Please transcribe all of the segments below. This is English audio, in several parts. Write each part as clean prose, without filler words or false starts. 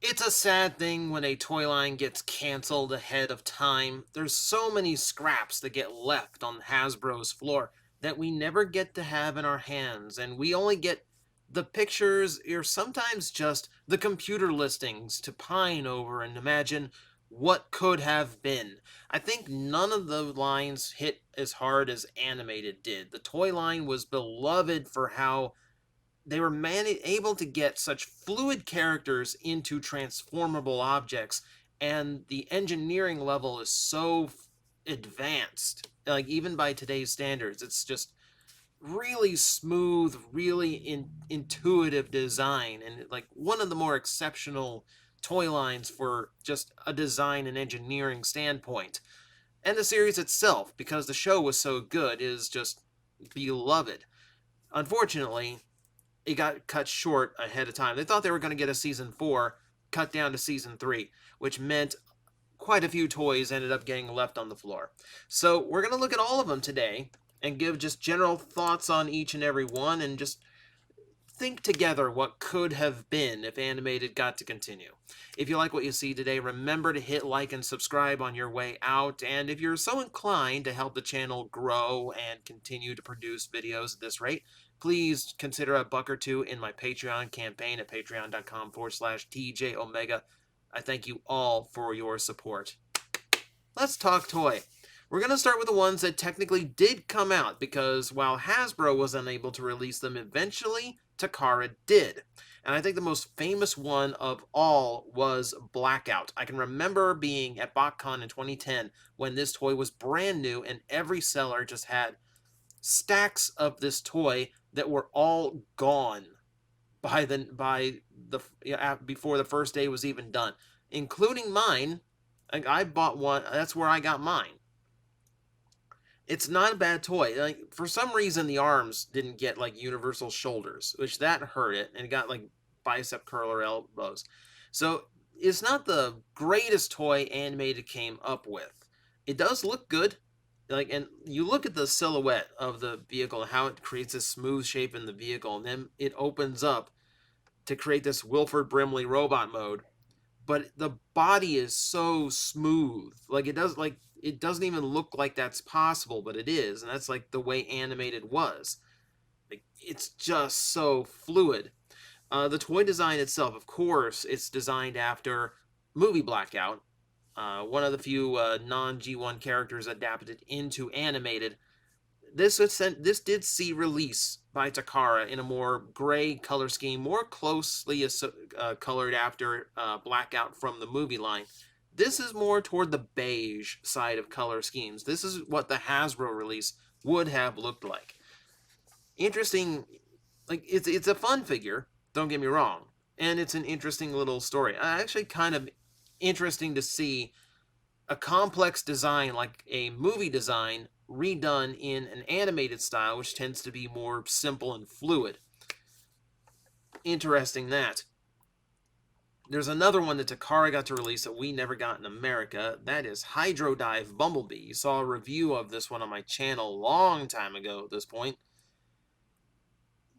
It's a sad thing when a toy line gets canceled ahead of time. There's so many scraps that get left on Hasbro's floor that we never get to have in our hands, and we only get the pictures or sometimes just the computer listings to pine over and imagine what could have been. I think none of the lines hit as hard as animated did. The toy line was beloved for how they were able to get such fluid characters into transformable objects, and the engineering level is so advanced, like even by today's standards. It's just really smooth, really intuitive design, and like one of the more exceptional toy lines for just a design and engineering standpoint. And the series itself, because the show was so good, is just beloved. Unfortunately, it got cut short ahead of time. They thought they were going to get a season 4, cut down to season 3, which meant quite a few toys ended up getting left on the floor. So we're going to look at all of them today and give just general thoughts on each and every one and just think together what could have been if animated got to continue. If you like what you see today, remember to hit like and subscribe on your way out, and if you're so inclined to help the channel grow and continue to produce videos at this rate, please consider a buck or two in my Patreon campaign at patreon.com/TJOmega. I thank you all for your support. Let's talk toy. We're going to start with the ones that technically did come out, because while Hasbro was unable to release them eventually, Takara did. And I think the most famous one of all was Blackout. I can remember being at BotCon in 2010 when this toy was brand new and every seller just had stacks of this toy that were all gone before the first day was even done, including mine. I bought one. That's where I got mine. It's not a bad toy. Like, for some reason, the arms didn't get like universal shoulders, which that hurt it, and it got like bicep curler elbows. So it's not the greatest toy animated came up with. It does look good. Like, and you look at the silhouette of the vehicle, how it creates this smooth shape in the vehicle, and then it opens up to create this Wilford Brimley robot mode, but the body is so smooth. Like, it doesn't even look like that's possible, but it is, and that's like the way animated was. Like, it's just so fluid. The toy design itself, of course, it's designed after movie Blackout, one of the few non G1 characters adapted into animated. This did see release by Takara in a more gray color scheme, more closely colored after Blackout from the movie line. This is more toward the beige side of color schemes. This is what the Hasbro release would have looked like. Interesting, like it's a fun figure, don't get me wrong, and it's an interesting little story. Actually kind of interesting to see a complex design like a movie design redone in an animated style, which tends to be more simple and fluid. Interesting that. There's another one that Takara got to release that we never got in America. That is Hydro Dive Bumblebee. You saw a review of this one on my channel a long time ago at this point.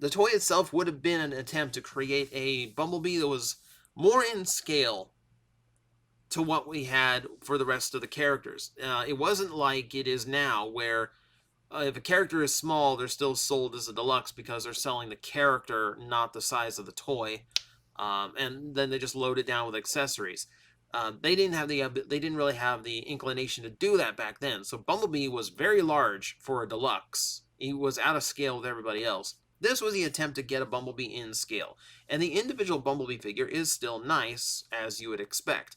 The toy itself would have been an attempt to create a Bumblebee that was more in scale to what we had for the rest of the characters. It wasn't like it is now, where if a character is small, they're still sold as a deluxe because they're selling the character, not the size of the toy, and then they just load it down with accessories. They didn't really have the inclination to do that back then. So Bumblebee was very large for a deluxe. He was out of scale with everybody else. This was the attempt to get a Bumblebee in scale, and the individual Bumblebee figure is still nice, as you would expect.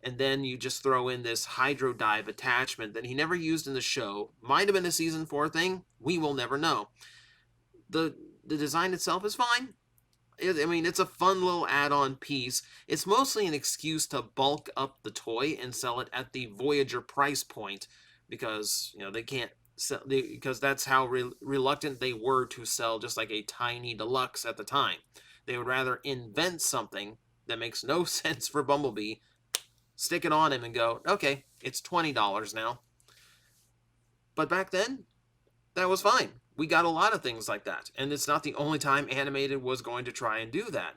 And then you just throw in this Hydro Dive attachment that he never used in the show. Might have been a Season 4 thing. We will never know. The design itself is fine. I mean, it's a fun little add-on piece. It's mostly an excuse to bulk up the toy and sell it at the Voyager price point, because, you know, they can't sell, because that's how reluctant they were to sell just like a tiny deluxe at the time. They would rather invent something that makes no sense for Bumblebee, stick it on him, and go, okay, it's $20 now. But back then, that was fine. We got a lot of things like that, and it's not the only time animated was going to try and do that.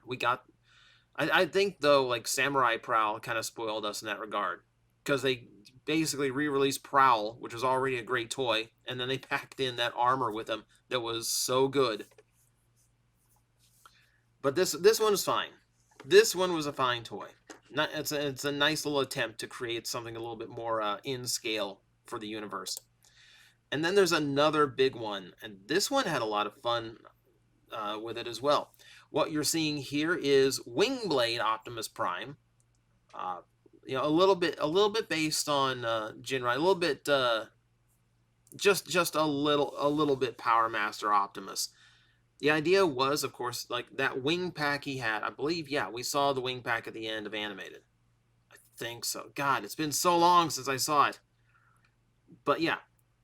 I think though, like Samurai Prowl kind of spoiled us in that regard because they basically re-released Prowl, which was already a great toy, and then they packed in that armor with him that was so good. But this one is fine. This one was a fine toy. It's a nice little attempt to create something a little bit more in scale for the universe. And then there's another big one, and this one had a lot of fun with it as well. What you're seeing here is Wingblade Optimus Prime. Uh, a little bit based on Jinrai, a little bit, just a little bit Power Master Optimus. The idea was, of course, like that wing pack he had. I believe, yeah, we saw the wing pack at the end of Animated. I think so. God, it's been so long since I saw it. But yeah,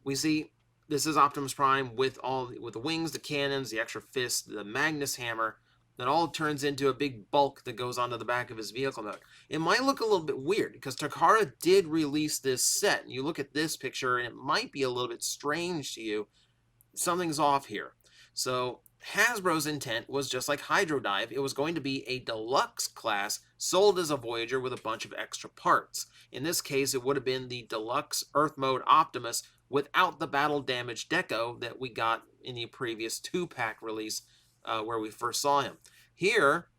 we see this is Optimus Prime with the wings, the cannons, the extra fist, the Magnus hammer. That all turns into a big bulk that goes onto the back of his vehicle mode. It might look a little bit weird because Takara did release this set. And you look at this picture and it might be a little bit strange to you. Something's off here. So Hasbro's intent was just like Hydrodive. It was going to be a deluxe class sold as a Voyager with a bunch of extra parts. In this case, it would have been the deluxe Earth Mode Optimus without the battle damage deco that we got in the previous 2-pack release where we first saw him. Here,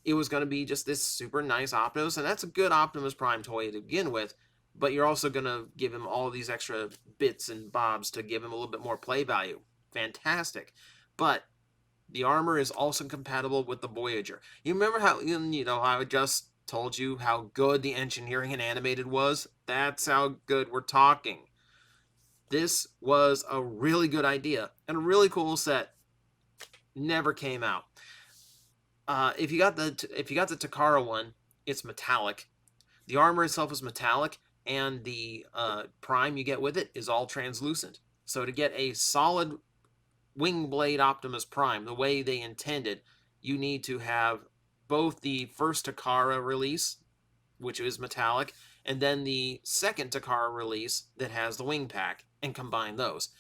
it was going to be just this super nice Optimus, and that's a good Optimus Prime toy to begin with, but you're also going to give him all these extra bits and bobs to give him a little bit more play value. Fantastic. But the armor is also compatible with the Voyager. You remember how, I just told you how good the engineering in Animated was? That's how good we're talking. This was a really good idea and a really cool set. Never came out. If you got the Takara one, it's metallic. The armor itself is metallic, and the prime you get with it is all translucent. So to get a solid Wingblade Optimus Prime, the way they intended, you need to have both the first Takara release, which is metallic, and then the second Takara release that has the wing pack, and combine those.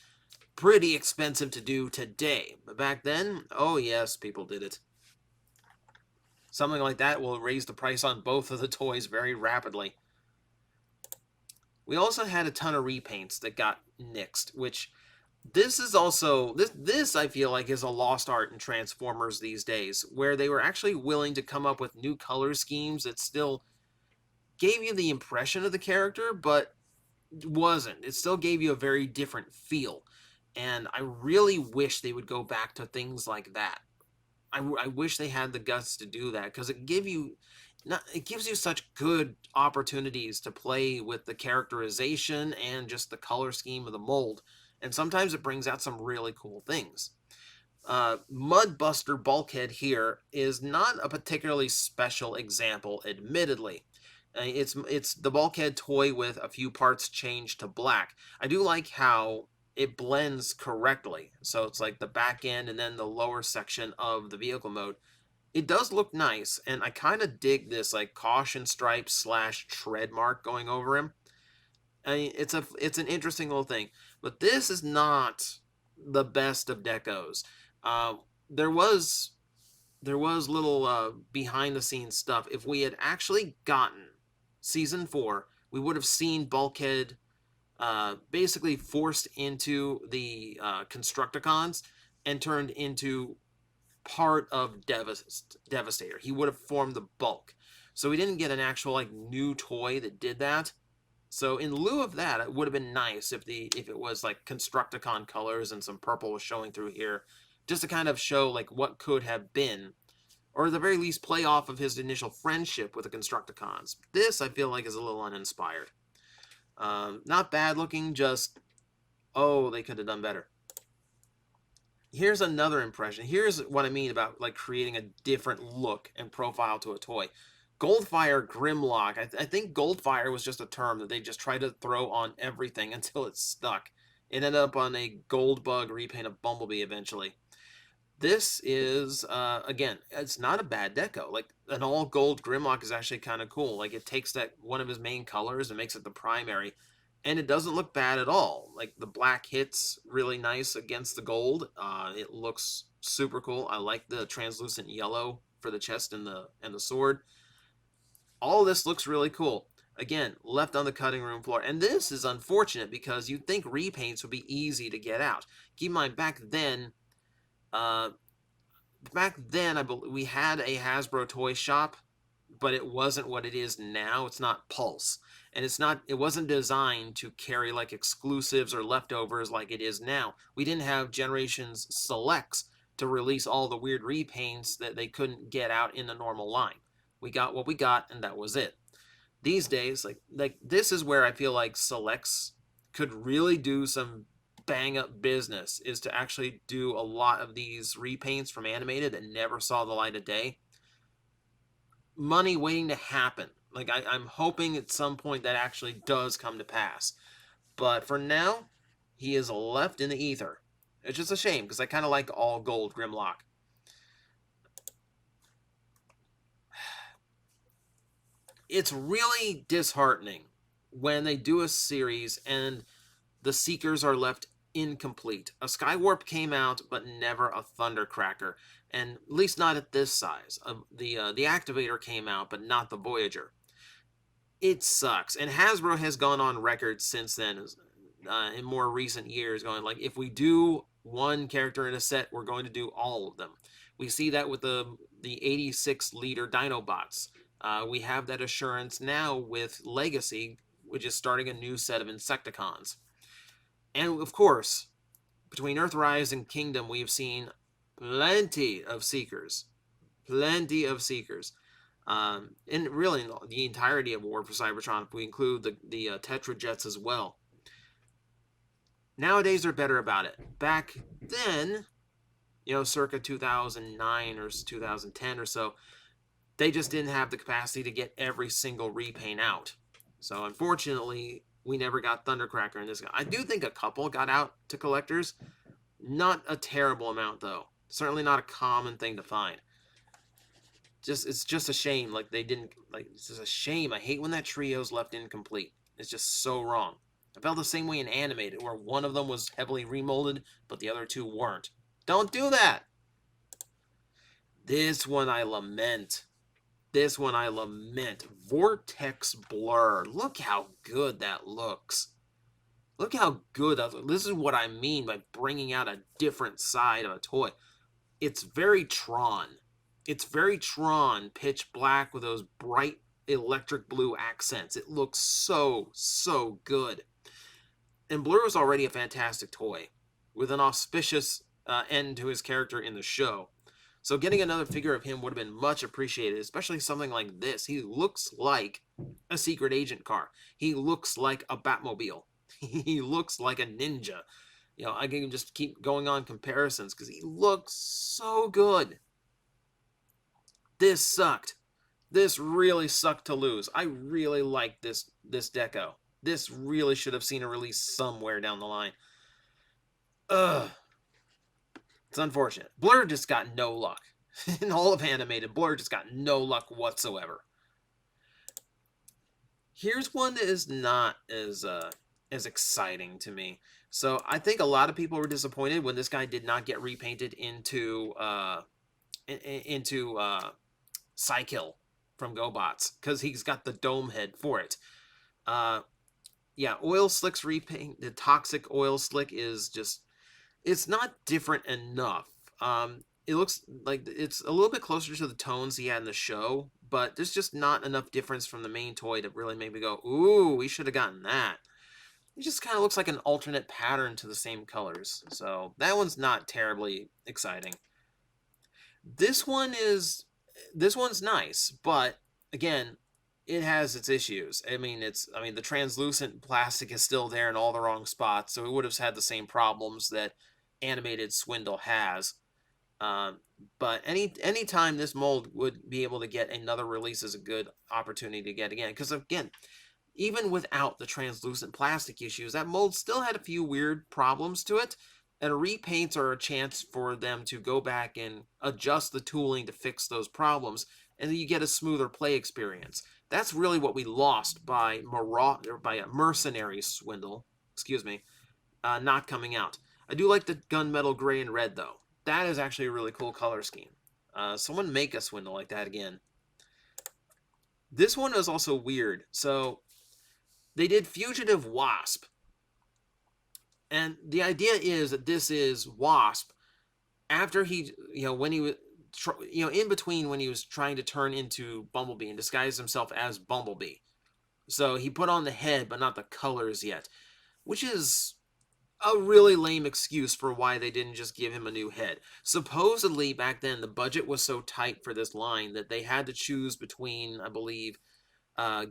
Pretty expensive to do today, but back then, oh yes, people did it. Something like that will raise the price on both of the toys very rapidly. We also had a ton of repaints that got nixed, which this is also, this I feel like is a lost art in Transformers these days, where they were actually willing to come up with new color schemes that still gave you the impression of the character, but wasn't. It still gave you a very different feel. And I really wish they would go back to things like that. I wish they had the guts to do that, because it gives you such good opportunities to play with the characterization and just the color scheme of the mold, and sometimes it brings out some really cool things. Mudbuster Bulkhead here is not a particularly special example, admittedly. It's the Bulkhead toy with a few parts changed to black. I do like how it blends correctly. So it's like the back end and then the lower section of the vehicle mode. It does look nice, and I kind of dig this like caution stripe / tread mark going over him. I mean, it's an interesting little thing, but this is not the best of decos. There was little behind the scenes stuff. If we had actually gotten season 4, we would have seen Bulkhead basically forced into the Constructicons and turned into part of Devastator. He would have formed the bulk. So we didn't get an actual like new toy that did that. So in lieu of that, it would have been nice if it was like Constructicon colors and some purple was showing through here, just to kind of show like what could have been, or at the very least play off of his initial friendship with the Constructicons. This I feel like is a little uninspired. Not bad looking, just, oh, they could have done better. Here's another impression. Here's what I mean about like creating a different look and profile to a toy. Goldfire Grimlock. I think Goldfire was just a term that they just tried to throw on everything until it stuck. It ended up on a Goldbug repaint of Bumblebee eventually. This is, again, it's not a bad deco. Like, an all-gold Grimlock is actually kind of cool. Like, it takes that one of his main colors and makes it the primary, and it doesn't look bad at all. Like, the black hits really nice against the gold. It looks super cool. I like the translucent yellow for the chest and the sword. All this looks really cool. Again, left on the cutting room floor. And this is unfortunate because you'd think repaints would be easy to get out. Keep in mind, uh, back then, I believe we had a Hasbro toy shop, but it wasn't what it is now. It's not Pulse, and it wasn't designed to carry like exclusives or leftovers like it is now. We didn't have Generations Selects to release all the weird repaints that they couldn't get out in the normal line. We got what we got, and that was it. These days, like this is where I feel like Selects could really do some bang up business, is to actually do a lot of these repaints from animated that never saw the light of day. Money waiting to happen. Like I'm hoping at some point that actually does come to pass. But for now, he is left in the ether. It's just a shame because I kind of like all gold Grimlock. It's really disheartening when they do a series and the Seekers are left incomplete. A Skywarp came out, but never a Thundercracker, and at least not at this size. The Activator came out, but not the Voyager. It sucks, and Hasbro has gone on record since then, in more recent years, going like, if we do one character in a set, we're going to do all of them. We see that with the 86 liter Dinobots. We have that assurance now with Legacy, which is starting a new set of Insecticons. And of course, between Earthrise and Kingdom, we've seen plenty of Seekers. Plenty of Seekers. And really the entirety of War for Cybertron, if we include the Tetra Jets as well. Nowadays, they're better about it. Back then, circa 2009 or 2010 or so, they just didn't have the capacity to get every single repaint out. So unfortunately, we never got Thundercracker in this guy. I do think a couple got out to collectors. Not a terrible amount, though. Certainly not a common thing to find. It's just a shame. Like, they didn't... Like, it's just a shame. I hate when that trio's left incomplete. It's just so wrong. I felt the same way in Animated, where one of them was heavily remolded, but the other two weren't. Don't do that! This one I lament. This one I lament. Vortex Blur. Look how good that looks. Look how good that looks. This is what I mean by bringing out a different side of a toy. It's very Tron. It's very Tron, pitch black with those bright electric blue accents. It looks so, so good. And Blur is already a fantastic toy, with an auspicious end to his character in the show. So getting another figure of him would have been much appreciated, especially something like this. He looks like a secret agent car. He looks like a Batmobile. He looks like a ninja. I can just keep going on comparisons because he looks so good. This sucked. This really sucked to lose. I really like this deco. This really should have seen a release somewhere down the line. Ugh. It's unfortunate. Blur just got no luck. In all of Animated, Blur just got no luck whatsoever. Here's one that is not as exciting to me. So I think a lot of people were disappointed when this guy did not get repainted into Psykill from GoBots, because he's got the dome head for it. Yeah, Oil Slick's repaint, the Toxic Oil Slick, is just... It's not different enough. It looks like it's a little bit closer to the tones he had in the show, but there's just not enough difference from the main toy to really make me go, ooh, we should have gotten that. It just kind of looks like an alternate pattern to the same colors. So that one's not terribly exciting. This one's nice, but again, it has its issues. I mean, the translucent plastic is still there in all the wrong spots, so it would have had the same problems that Animated Swindle has. But any time this mold would be able to get another release is a good opportunity to get again. Because again, even without the translucent plastic issues, that mold still had a few weird problems to it. And repaints are a chance for them to go back and adjust the tooling to fix those problems, and then you get a smoother play experience. That's really what we lost by a Mercenary Swindle, not coming out. I do like the gunmetal gray and red, though. That is actually a really cool color scheme. Someone make a swindle like that again. This one is also weird. So they did Fugitive Wasp. And the idea is that this is Wasp after he, when he was, in between when he was trying to turn into Bumblebee and disguise himself as Bumblebee. So he put on the head, but not the colors yet, which is a really lame excuse for why they didn't just give him a new head. Supposedly, back then, the budget was so tight for this line that they had to choose between, I believe,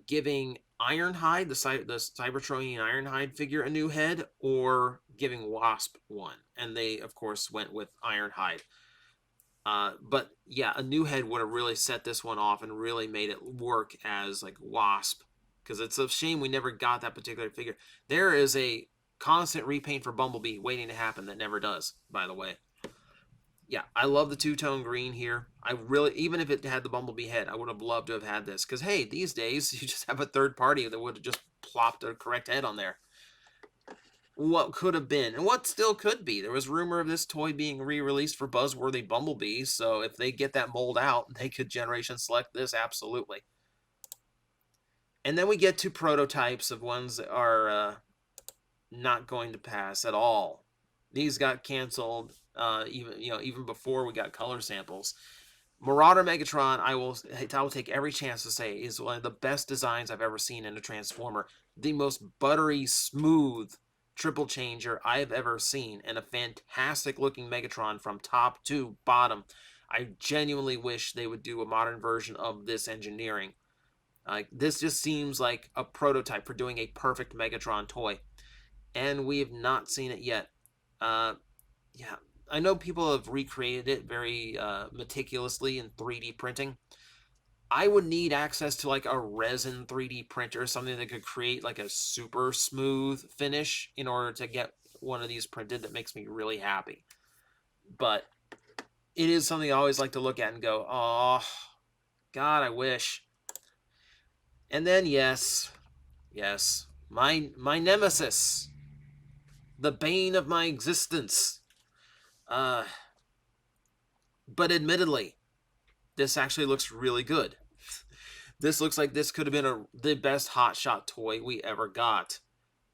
giving Ironhide, the Cybertronian Ironhide figure, a new head, or giving Wasp one. And they, of course, went with Ironhide. But yeah, a new head would have really set this one off and really made it work as like Wasp. Because it's a shame we never got that particular figure. There is a constant repaint for Bumblebee waiting to happen that never does, by the way. Yeah, I love the two-tone green here. I really, even if it had the Bumblebee head, I would have loved to have had this. Because, hey, these days, you just have a third party that would have just plopped a correct head on there. What could have been, and what still could be. There was rumor of this toy being re-released for Buzzworthy Bumblebee, so if they get that mold out, they could generation select this, absolutely. And then we get to prototypes of ones that are not going to pass at all. These got canceled even before we got color samples. Marauder Megatron, I will take every chance to say, is one of the best designs I've ever seen in a Transformer. The most buttery, smooth triple changer I've ever seen, and a fantastic looking Megatron from top to bottom. I genuinely wish they would do a modern version of this engineering. This just seems like a prototype for doing a perfect Megatron toy, and we have not seen it yet. Yeah, I know people have recreated it very meticulously in 3D printing. I would need access to like a resin 3D printer, something that could create like a super smooth finish in order to get one of these printed that makes me really happy. But it is something I always like to look at and go, oh, God, I wish. And then, yes, my nemesis, the bane of my existence. But admittedly, this actually looks really good. This looks like this could have been the best Hotshot toy we ever got.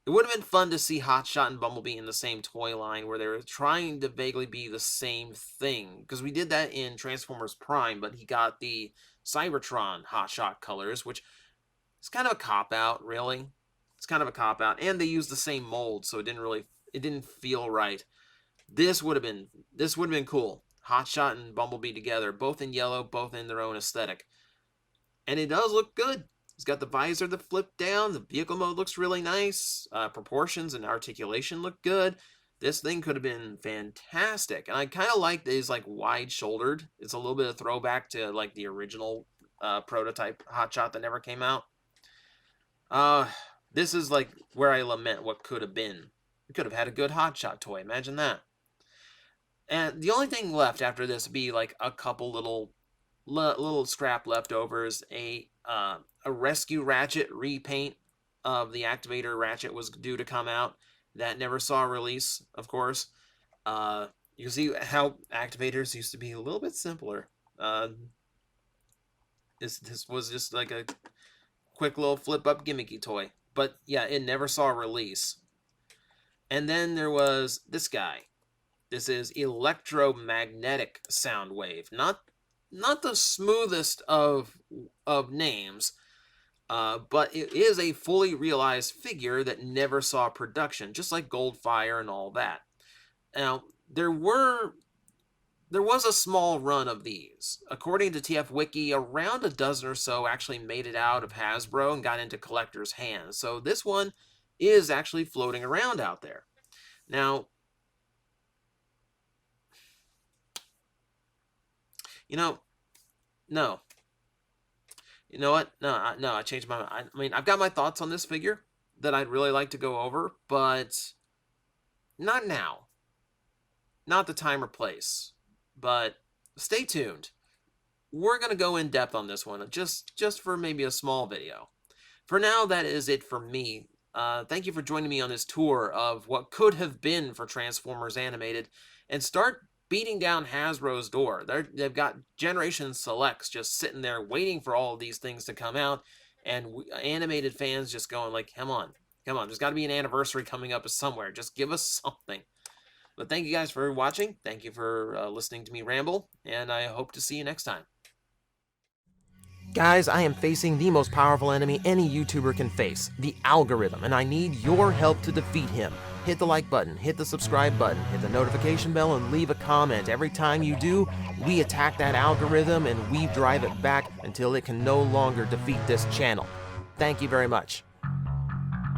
It would have been fun to see Hotshot and Bumblebee in the same toy line where they were trying to vaguely be the same thing. Because we did that in Transformers Prime, but he got the Cybertron Hotshot colors, which is kind of a cop-out, really. It's kind of a cop-out. And they used the same mold, so it didn't feel right. This would have been cool. Hotshot and Bumblebee together, both in yellow, both in their own aesthetic. And it does look good. It's got the visor that flipped down. The vehicle mode looks really nice. Proportions and articulation look good. This thing could have been fantastic. And I kind of like these like wide-shouldered. It's a little bit of throwback to like the original prototype Hotshot that never came out. This is like where I lament what could have been. We could have had a good Hotshot toy. Imagine that. And the only thing left after this would be like a couple little scrap leftovers. A Rescue Ratchet repaint of the Activator Ratchet was due to come out. That never saw a release, of course. You can see how Activators used to be a little bit simpler. This was just like a quick little flip-up gimmicky toy. But yeah, it never saw a release. And then there was this guy. This is Electromagnetic Soundwave. Not the smoothest of names, but it is a fully realized figure that never saw production, just like Goldfire and all that. Now, there was a small run of these. According to TF Wiki, around a dozen or so actually made it out of Hasbro and got into collectors' hands. So this one is actually floating around out there. Now, no. You know what? No, I changed my mind. I mean, I've got my thoughts on this figure that I'd really like to go over, but not now. Not the time or place. But stay tuned. We're going to go in depth on this one, just for maybe a small video. For now, that is it for me. Thank you for joining me on this tour of what could have been for Transformers Animated. And start beating down Hasbro's door. They've got Generation Selects just sitting there waiting for all of these things to come out, and animated fans just going like, come on, there's got to be an anniversary coming up somewhere. Just give us something. But thank you guys for watching. Thank you for listening to me ramble, and I hope to see you next time. Guys, I am facing the most powerful enemy any YouTuber can face, the algorithm, and I need your help to defeat him. Hit the like button, hit the subscribe button, hit the notification bell, and leave a comment. Every time you do, we attack that algorithm and we drive it back until it can no longer defeat this channel. Thank you very much.